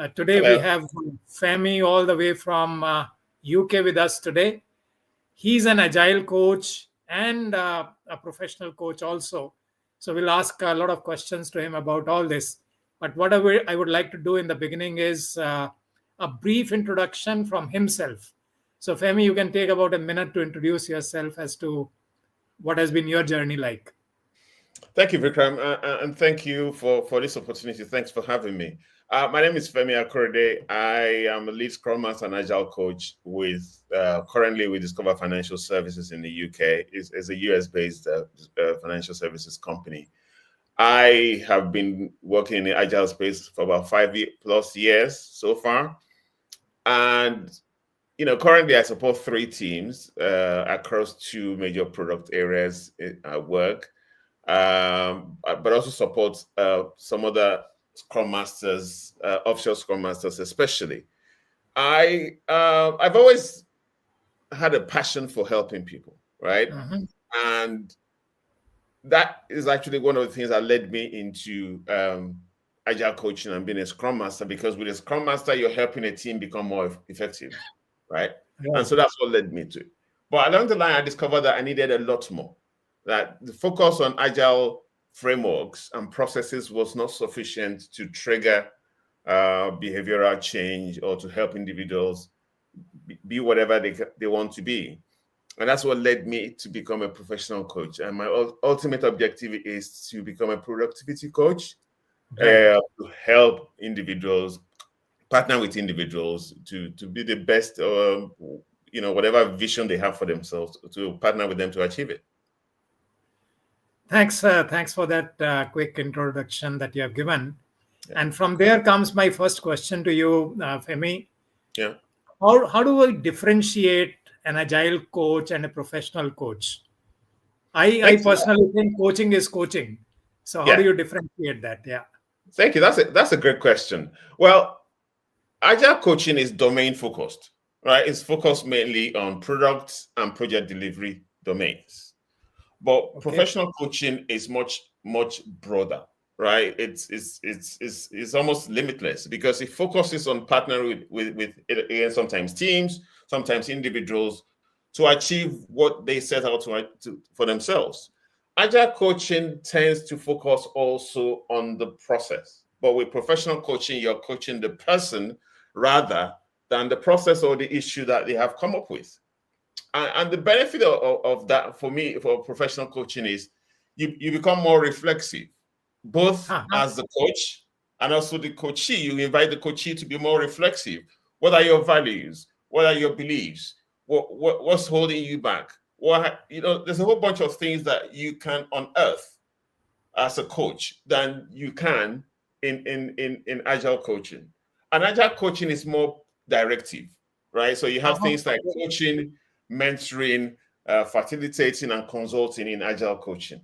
Today we Hello. have Femi all the way from UK with us today. He's an agile coach and a professional coach also. So we'll ask a lot of questions to him about all this. But what I would like to do in the beginning is a brief introduction from himself. So Femi, you can take about a minute to introduce yourself as to what has been your journey like. Thank you, Vikram, and thank you for this opportunity. Thanks for having me. My name is Femi Akorede. I am a lead Scrum Master and Agile Coach with currently with Discover Financial Services in the UK. It's a US-based financial services company. I have been working in the Agile space for about 5+ years so far, and currently I support 3 teams across 2 major product areas at work. But also support some other Scrum Masters, offshore Scrum Masters, especially. I've always had a passion for helping people, right? Mhm. And that is actually one of the things that led me into Agile coaching and being a Scrum Master, because with a Scrum Master, you're helping a team become more effective, right? And Right. so that's what led me to it. But along the line, I discovered that I needed a lot more. That the focus on Agile frameworks and processes was not sufficient to trigger behavioral change or to help individuals be whatever they want to be. And that's what led me to become a professional coach. And my ultimate objective is to become a productivity coach, Right. to help individuals, partner with individuals to be the best, whatever vision they have for themselves, to partner with them to achieve it. Thanks for that quick introduction that you have given. Yeah. And from there comes my first question to you, Femi. Yeah. How do we differentiate an agile coach and a professional coach? I Thanks. personally think coaching is coaching. So how do Yeah. you differentiate that? Yeah. Thank you. That's a great question. Well, Agile coaching is domain focused, right? It's focused mainly on product and project delivery domains. But Okay. professional coaching is much broader, right? It's almost limitless because it focuses on partnering with sometimes teams, sometimes individuals, to achieve what they set out for themselves. Agile coaching tends to focus also on the process, but with professional coaching, you're coaching the person rather than the process or the issue that they have come up with. And the benefit of that for me, for professional coaching, is you become more reflexive, both Uh-huh. as the coach and also the coachee. You invite the coachee to be more reflexive. What are your values? What are your beliefs? What's holding you back? There's a whole bunch of things that you can unearth as a coach than you can in agile coaching. And agile coaching is more directive, right? So you have Uh-huh. things like coaching, mentoring, facilitating, and consulting in agile coaching.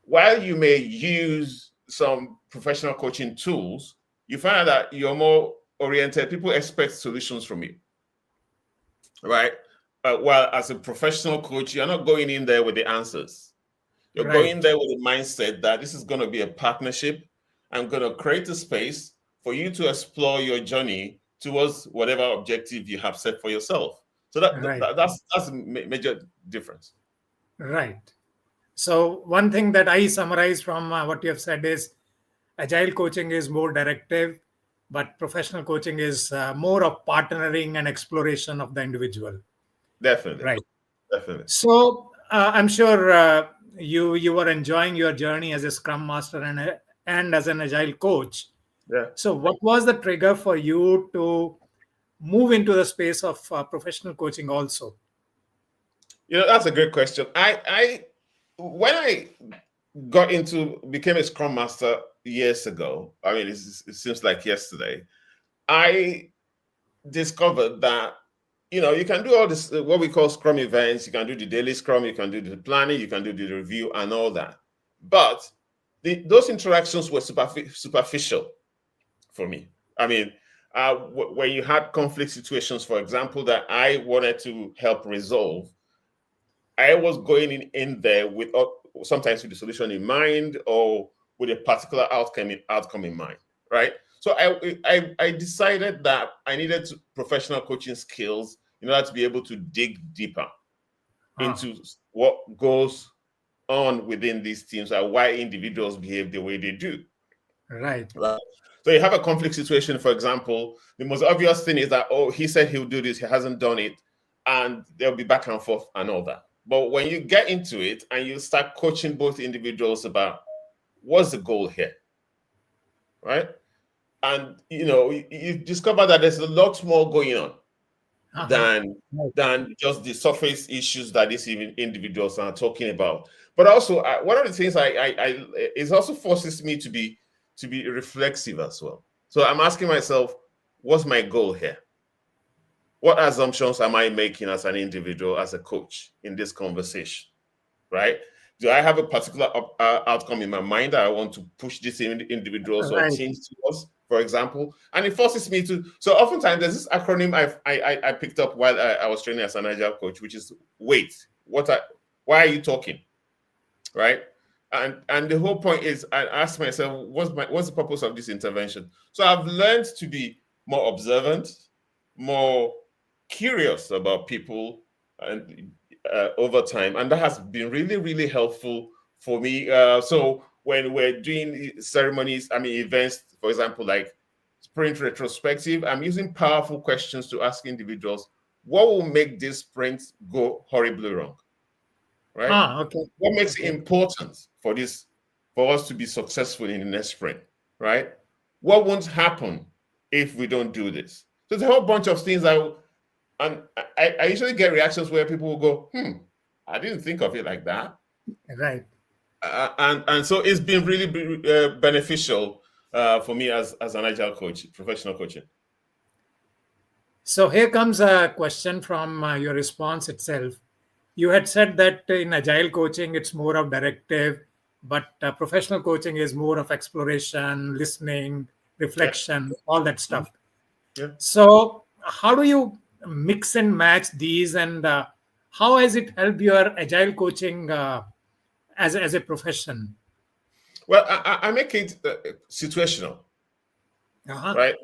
While you may use some professional coaching tools, you find out that you're more oriented. People expect solutions from you, right? While as a professional coach, you're not going in there with the answers. You're going Right. there with a mindset that this is going to be a partnership. I'm going to create a space for you to explore your journey towards whatever objective you have set for yourself. So Right. that's a major difference. Right. So one thing that I summarize from what you have said is agile coaching is more directive, but professional coaching is more of partnering and exploration of the individual. Definitely, Right. definitely. So I'm sure you were enjoying your journey as a Scrum Master and as an Agile coach. Yeah. So what was the trigger for you to move into the space of professional coaching also? That's a great question. I when I became a Scrum Master years ago. I mean, it seems like yesterday. I discovered that you can do all this what we call Scrum events. You can do the daily Scrum, you can do the planning, you can do the review, and all that. But those interactions were superficial for me. I mean, when you had conflict situations, for example, that I wanted to help resolve, I was going in there with sometimes with the solution in mind or with a particular outcome in mind, right? So I decided that I needed professional coaching skills in order to be able to dig deeper into what goes on within these teams and why individuals behave the way they do. Right. So you have a conflict situation, for example, the most obvious thing is that, oh, he said he'll do this, he hasn't done it, and there'll be back and forth and all that. But when you get into it and you start coaching both individuals about what's the goal here, right? And you discover that there's a lot more going on than just the surface issues that these individuals are talking about. But also, one of the things it also forces me to be reflexive as well. So I'm asking myself, what's my goal here? What assumptions am I making as an individual, as a coach in this conversation, right? Do I have a particular outcome in my mind that I want to push these individuals or teams towards, for example? And it forces me to. So oftentimes there's this acronym I picked up while I was training as an Agile coach, which is wait. Why are you talking, right? And the whole point is I ask myself, what's the purpose of this intervention? So I've learned to be more observant, more curious about people, and over time, and that has been really, really helpful for me. So when we're doing ceremonies, events, for example, like sprint retrospective, I'm using powerful questions to ask individuals, what will make this sprint go horribly wrong? Right? What makes it important for us to be successful in the next sprint? Right? What won't happen if we don't do this? So there's a whole bunch of things and I usually get reactions where people will go, I didn't think of it like that. Right. And so it's been really beneficial for me as an Agile coach, professional coaching. So here comes a question from your response itself. You had said that in Agile coaching, it's more of directive, but professional coaching is more of exploration, listening, reflection, all that stuff. Yeah. So how do you mix and match these, and how has it helped your Agile coaching as a profession? Well, I make it situational, right?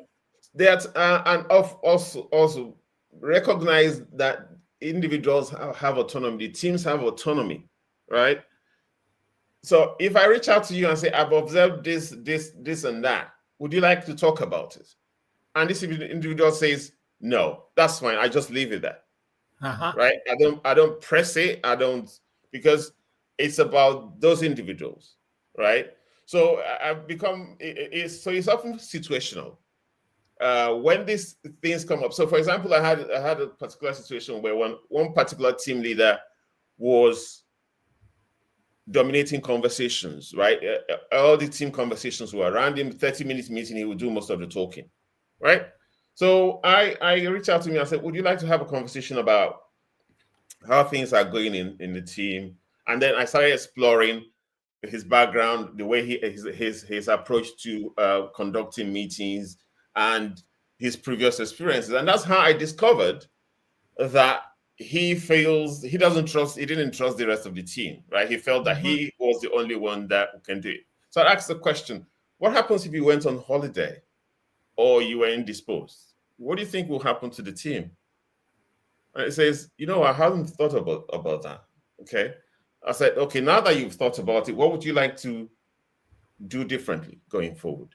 And also recognize that individuals have autonomy, the teams have autonomy, right? So if I reach out to you and say, I've observed this, and that, would you like to talk about it? And this individual says, no, that's fine. I just leave it there, right? I don't press it. Because it's about those individuals, right? So I've become, it's often situational. When these things come up. So for example, I had a particular situation where one particular team leader was dominating conversations, right? All the team conversations were around him. 30-minute meeting, he would do most of the talking, right? So I reached out to him and said, would you like to have a conversation about how things are going in the team? And then I started exploring his background, the way his approach to conducting meetings, and his previous experiences. And that's how I discovered that he didn't trust the rest of the team, right? He felt that he was the only one that can do it. So I asked the question, what happens if you went on holiday or you were indisposed? What do you think will happen to the team? And it says, I haven't thought about that. Okay. I said, okay, now that you've thought about it, what would you like to do differently going forward?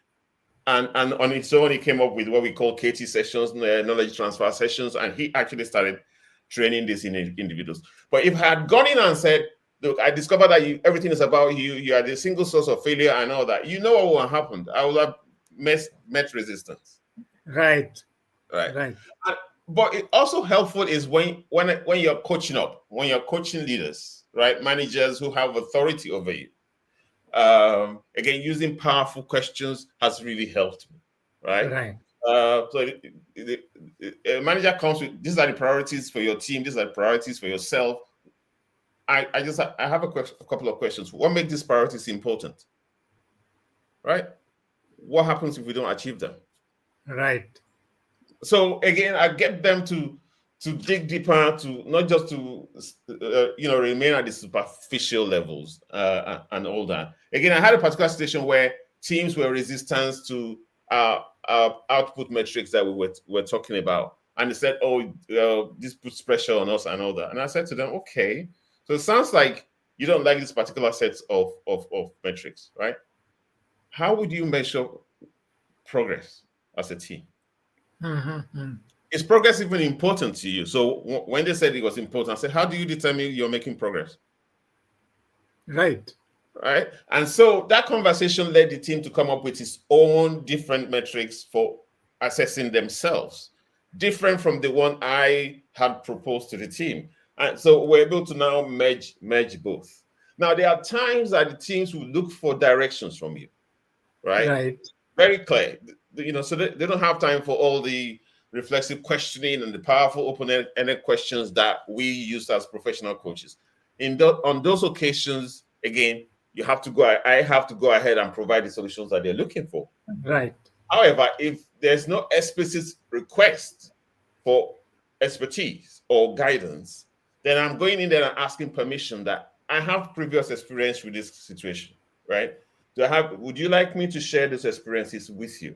And on its own, he came up with what we call KT sessions, knowledge transfer sessions, and he actually started training these individuals. But if I had gone in and said, look, I discovered that everything is about you, you are the single source of failure and all that, what will have happened? I would have met resistance. Right. But it also helpful is when you're coaching up, when you're coaching leaders, right? Managers who have authority over you. Again, using powerful questions has really helped me, right? So a manager comes with, these are the priorities for your team, these are the priorities for yourself. I have a couple of questions. What makes these priorities important, right? What happens if we don't achieve them? Right. So again, I get them to dig deeper, to not just to remain at the superficial levels and all that. Again, I had a particular situation where teams were resistant to output metrics that we were talking about. And they said, oh, this puts pressure on us and all that. And I said to them, okay, so it sounds like you don't like this particular set of metrics, right? How would you measure progress as a team? Mm-hmm. Is progress even important to you? So when they said it was important, I said, how do you determine you're making progress? Right. Right. And so that conversation led the team to come up with its own different metrics for assessing themselves, different from the one I had proposed to the team. And so we're able to now merge both. Now, there are times that the teams will look for directions from you, right? Right. Very clear, so they don't have time for all the reflexive questioning and the powerful open-ended questions that we use as professional coaches. On those occasions, again, I have to go ahead and provide the solutions that they're looking for. Right. However, if there's no explicit request for expertise or guidance, then I'm going in there and asking permission that I have previous experience with this situation, right? Would you like me to share those experiences with you?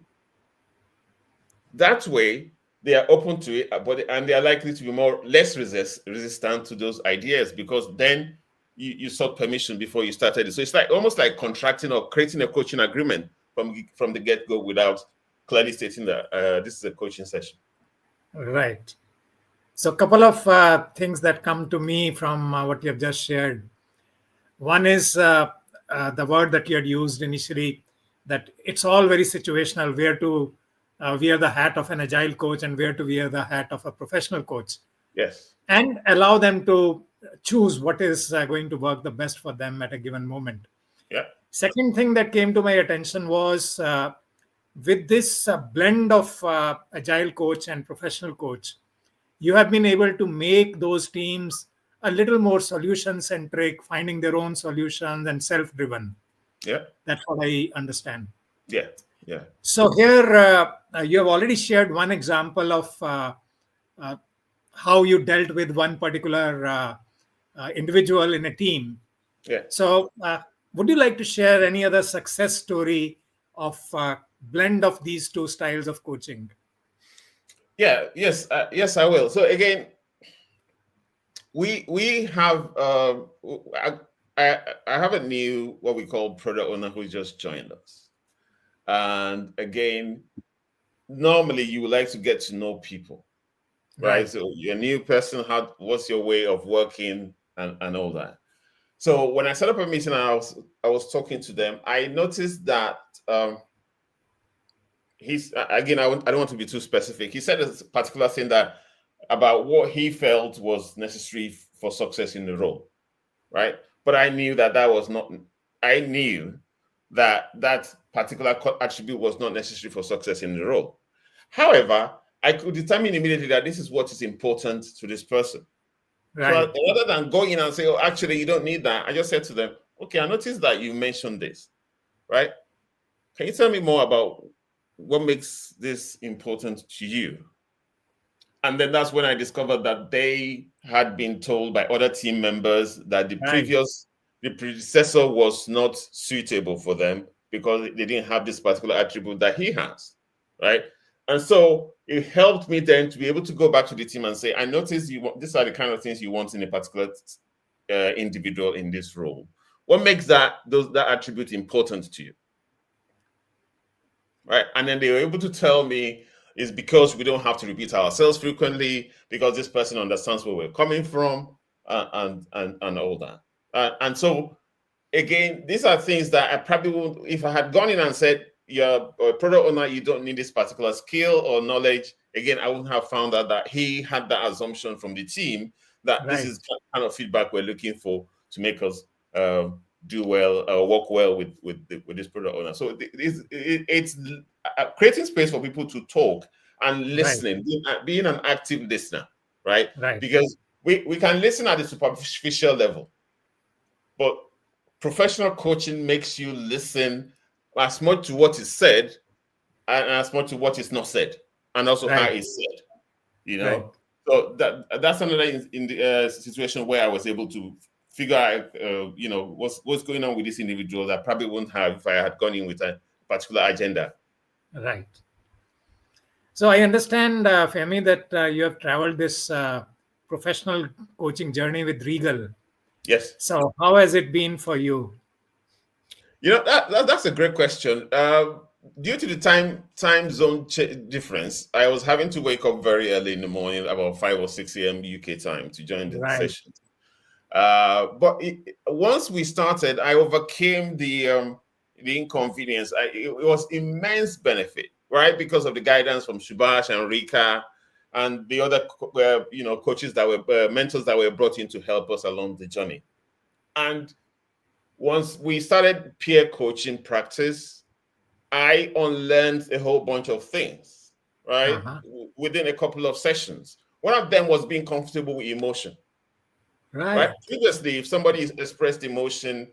That way, they are open to it, and they are likely to be less resistant to those ideas, because then you sought permission before you started it. So it's almost like contracting or creating a coaching agreement from the get-go without clearly stating that this is a coaching session. Right. So a couple of things that come to me from what you have just shared. One is the word that you had used initially, that it's all very situational, where to wear the hat of an agile coach and where to wear the hat of a professional coach. Yes. And allow them to choose what is going to work the best for them at a given moment. Yeah. Second thing that came to my attention was with this blend of agile coach and professional coach, you have been able to make those teams a little more solution centric, finding their own solutions and self driven. Yeah. That's what I understand. Yeah. Yeah. So here you have already shared one example of uh, how you dealt with one particular individual in a team. Yeah. So would you like to share any other success story of blend of these two styles of coaching? Yeah. Yes. Yes, I will. So again, we have I have a new, what we call, product owner who just joined us. And again, normally you would like to get to know people, right? So you're a new person, what's your way of working and all that. So when I set up a meeting, I was talking to them, I noticed that he's, again, I don't want to be too specific. He said a particular thing about what he felt was necessary for success in the role, right? But I knew that was not. I knew that particular attribute was not necessary for success in the role. However, I could determine immediately that this is what is important to this person. Right. So rather than going in and say, oh, actually, you don't need that, I just said to them, okay, I noticed that you mentioned this, right? Can you tell me more about what makes this important to you? And then that's when I discovered that they had been told by other team members that the predecessor was not suitable for them because they didn't have this particular attribute that he has, right? And so it helped me then to be able to go back to the team and say, I noticed these are the kind of things you want in a particular individual in this role. What makes that attribute important to you? Right? And then they were able to tell me, is because we don't have to repeat ourselves frequently, because this person understands where we're coming from, and all that. And so, again, these are things that I probably wouldn't, if I had gone in and said, you're a product owner, you don't need this particular skill or knowledge, again, I wouldn't have found out that he had that assumption from the team that this is the kind of feedback we're looking for to make us do well or work well with this product owner. So it's creating space for people to talk and listening, being an active listener, right? Because we can listen at the superficial level, but professional coaching makes you listen as much to what is said and as much to what is not said, and also how it's said, you know. So that's another in the situation where I was able to figure out, what's going on with this individual that I probably wouldn't have if I had gone in with a particular agenda. Right. So I understand, Femi, that you have traveled this professional coaching journey with Regal. Yes. So how has it been for you? That's a great question. Due to the time zone difference, I was having to wake up very early in the morning, about 5 or 6 a.m. UK time, to join the Right. session. But once we started, I overcame the inconvenience. It was immense benefit, right? Because of the guidance from Subhash and Rika and the other, coaches that were mentors that were brought in to help us along the journey. And once we started peer coaching practice, I unlearned a whole bunch of things, right? Uh-huh. Within a couple of sessions. One of them was being comfortable with emotion, right? Right. Previously, if somebody expressed emotion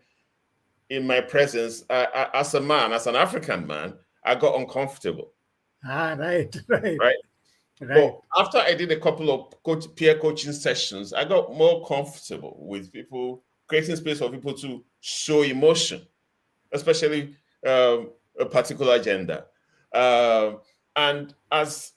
in my presence, as a man, as an African man, I got uncomfortable, Right. Right. right? Right. But after I did a couple of peer coaching sessions, I got more comfortable with people, creating space for people to show emotion, especially a particular gender. And as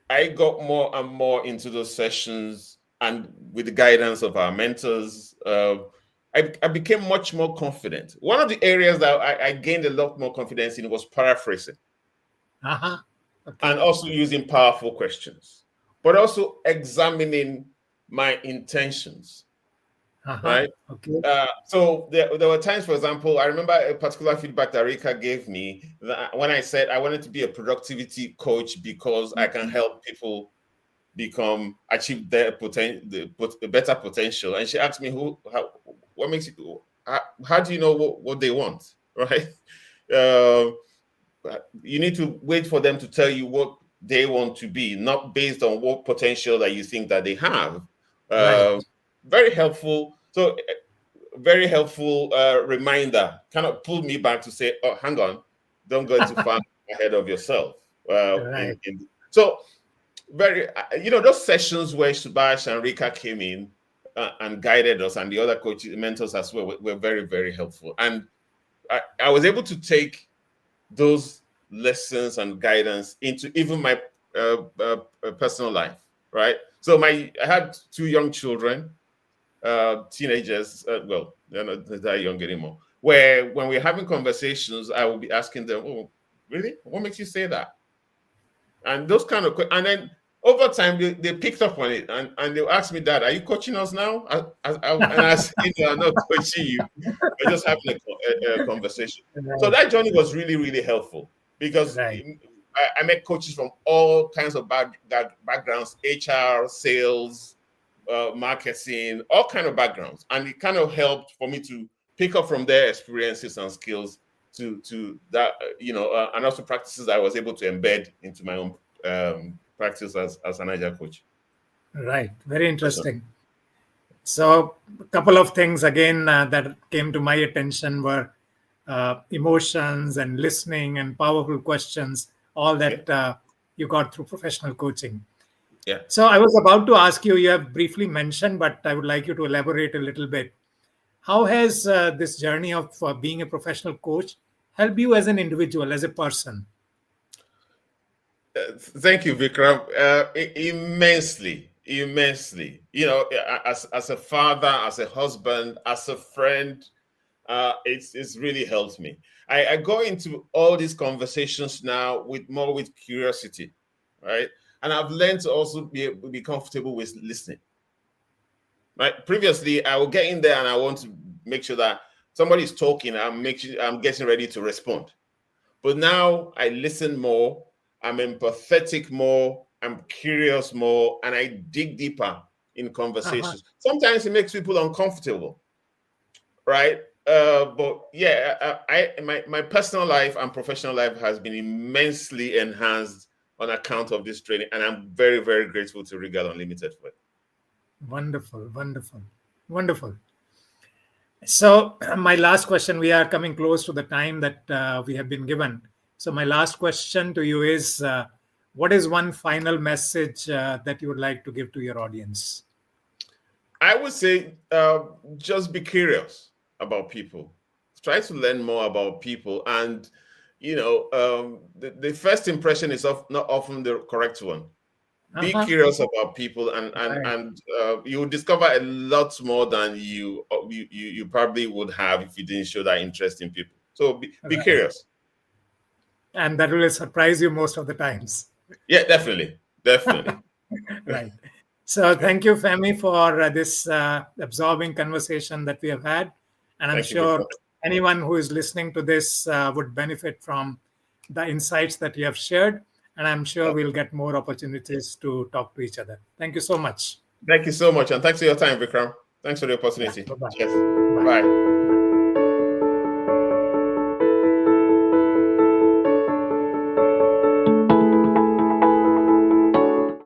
I got more and more into those sessions, and with the guidance of our mentors, I became much more confident. One of the areas that I gained a lot more confidence in was paraphrasing Uh-huh. and Okay. also using powerful questions, but also examining my intentions, Uh-huh. right? Okay. So there were times, for example, I remember a particular feedback that Rika gave me that when I said I wanted to be a productivity coach because I can help people achieve their better potential. And she asked me, what makes you, how do you know what they want, right? Uh, you need to wait for them to tell you what they want to be, not based on what potential that you think that they have. Right. Uh, Very helpful. So very helpful reminder, kind of pulled me back to say, oh, hang on, don't go too far ahead of yourself. Right. So those sessions where Subhash and Rika came in and guided us, and the other coaches, mentors as well, were very, very helpful. And I was able to take those lessons and guidance into even my personal life, right? So I had two young children, teenagers, well, they're not that young anymore, where when we're having conversations, I will be asking them, oh, really? What makes you say that? And those kind of, and then over time, they picked up on it, and they'll ask me, Dad, are you coaching us now? And I say, no, I'm not coaching you. We're just having a conversation. So Right. that journey was really, really helpful because Right. I met coaches from all kinds of backgrounds, HR, sales, marketing, all kind of backgrounds, and it kind of helped for me to pick up from their experiences and skills to that, and also practices that I was able to embed into my own practice as an agile coach. Right. Very Yes, sir. interesting. So, a couple of things again that came to my attention were emotions and listening and powerful questions, all Yeah, that you got through professional coaching. yeah. So, I was about to ask you, you have briefly mentioned, but I would like you to elaborate a little bit. How has this journey of being a professional coach helped you as an individual, as a person? Thank you, Vikram. Immensely, immensely. As a father, as a husband, as a friend, it's really helped me. I go into all these conversations now with curiosity, right? And I've learned to also be comfortable with listening. Right? Previously, I will get in there and I want to make sure that somebody's talking. I'm getting ready to respond. But now I listen more. I'm empathetic more. I'm curious more, and I dig deeper in Uh-huh. conversations. Sometimes it makes people uncomfortable, right? But yeah, my personal life and professional life has been immensely enhanced on account of this training, and I'm very, very grateful to Regal Unlimited for it. Wonderful, wonderful, wonderful. So, my last question, we are coming close to the time that we have been given. So, my last question to you is what is one final message that you would like to give to your audience? I would say just be curious about people. Try to learn more about people. And the first impression is not often the correct one. Be Uh-huh. curious about people, and you will discover a lot more than you probably would have if you didn't show that interest in people. So be Right. curious. And that will surprise you most of the times. Yeah, definitely. Right. So thank you, Femi, for this absorbing conversation that we have had. And I'm Thank you, Vikram. sure anyone who is listening to this would benefit from the insights that you have shared. And I'm sure we'll get more opportunities to talk to each other. Thank you so much. Thank you so much. And thanks for your time, Vikram. Thanks for the opportunity. Bye-bye. Cheers. Bye. Bye.